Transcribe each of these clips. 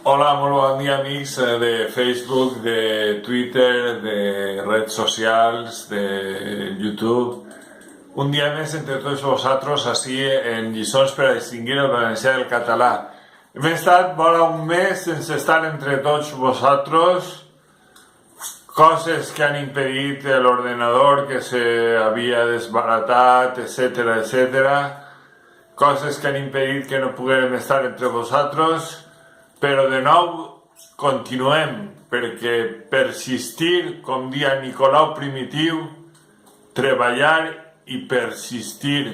Hola, molt bon dia, amics de Facebook, de Twitter, de redes socials, de YouTube. Un dia més entre tots vosaltres, així en lliçons per a distingir el valencià del català. Hem estat vora un mes sense estar entre tots vosaltres, coses que han impedit l'ordenador que s'havia desbaratat, etcètera, etcètera, coses que han impedit que no poguérem estar entre vosaltres. Però de nou continuem, perquè persistir, com dia Nicolau Primitiu, treballar i persistir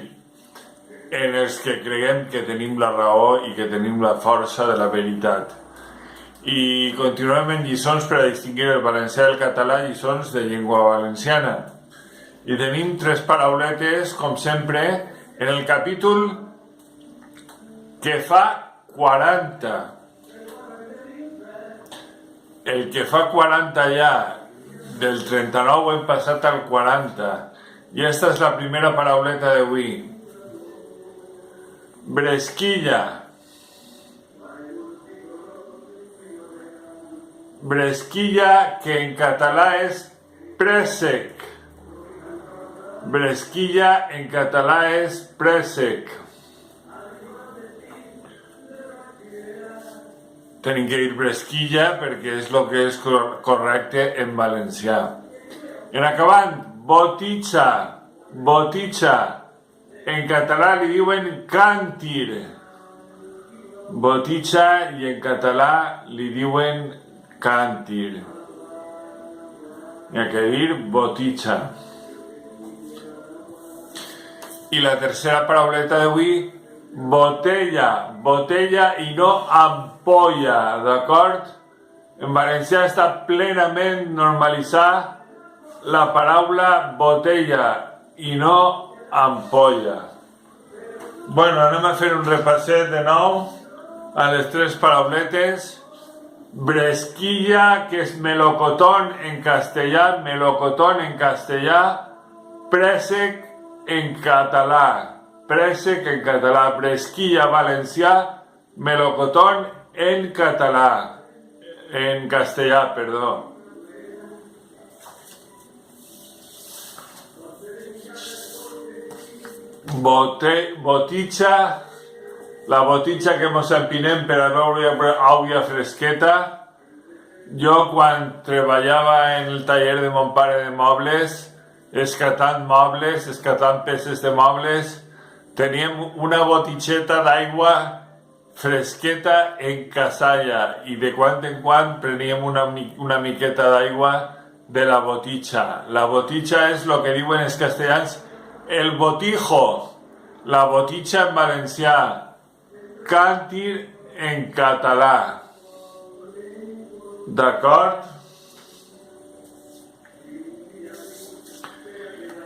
en els que creguem que tenim la raó i que tenim la força de la veritat. I continuem en lliçons per a distingir el valencià del català, lliçons de llengua valenciana. I tenim tres parauletes, com sempre, en el capítol que fa 40. El que fa 40 ja, del 39 hem passat al 40. I aquesta és la primera parauleta d'avui. Bresquilla. Bresquilla, que en català és préssec. Bresquilla en català és préssec. Tenim que dir bresquilla perquè és el que és correcte en valencià. En acabant, botitxa. Botitxa. En català li diuen càntir. Botitxa i en català li diuen càntir. Hi ha que dir botitxa. I la tercera parauleta d'avui, botella. Botella i no ampolla, d'acord? En valencià està plenament normalitzada la paraula botella i no ampolla. Bueno, anem a fer un repasset de nou a les tres parauletes. Bresquilla, que és melocotón en castellà, melocotón en castellà, préssec en català. Préssec en català, bresquilla valencià, melocotón en català, en castellà, perdó. Botitxa, la botitxa que mos empinem per a veure aigua fresqueta. Jo quan treballava en el taller de mon pare de mobles, escatant mobles, escatant peces de mobles, teníem una botitxeta d'aigua fresqueta en casalla i de quan en quan preníem una miqueta d'aigua de la botitxa. La botitxa és el que diuen els castellans el botijo, la botitxa en valencià, càntir en català. D'acord?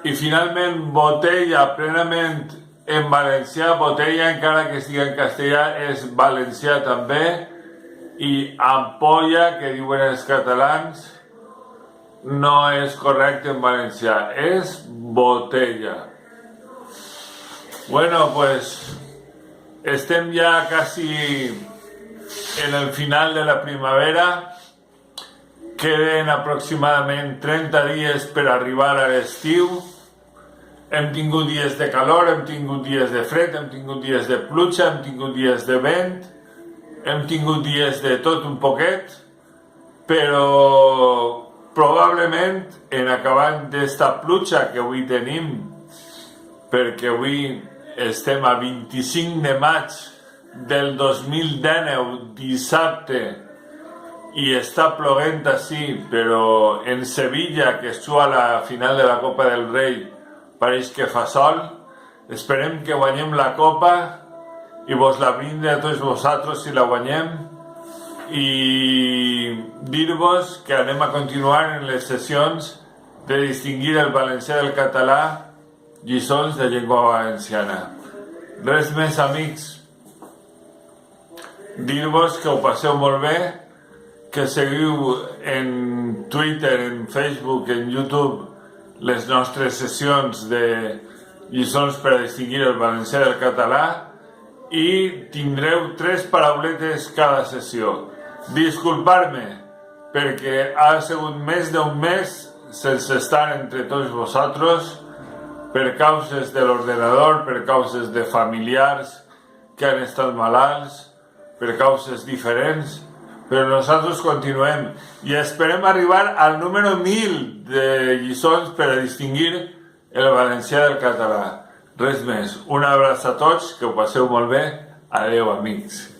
I finalment, botella, plenament en valencià, botella, encara que estigui en castellà, és valencià també, i ampolla, que diuen els catalans, no és correcte en valencià, és botella. Bueno, pues estem ja quasi en el final de la primavera, queden aproximadament 30 dies per arribar a l'estiu. Hem tingut dies de calor, hem tingut dies de fred, hem tingut dies de pluja, hem tingut dies de vent, hem tingut dies de tot un poquet, però probablement en acabant d'esta pluja que avui tenim, perquè avui estem a 25 de maig del 2019, dissabte, i està ploguent així, però en Sevilla, que es juga a la final de la Copa del Rei, pareix que fa sol. Esperem que guanyem la Copa i vos la brinde a tots vosaltres si la guanyem. I dir-vos que anem a continuar en les sessions de distingir el valencià del català, lliçons de llengua valenciana. Res més, amics. Dir-vos que ho passeu molt bé, que seguiu en Twitter, en Facebook, en YouTube, les nostres sessions de lliçons per a distingir el valencià del català i tindreu 3 parauletes cada sessió. Disculpar-me, perquè ha sigut més d'un mes sense estar entre tots vosaltres per causes de l'ordenador, per causes de familiars que han estat malalts, per causes diferents, però nosaltres continuem i esperem arribar al número 1000 de lliçons per a distingir el valencià del català. Res més. Un abraç a tots, que ho passeu molt bé. Adeu, amics.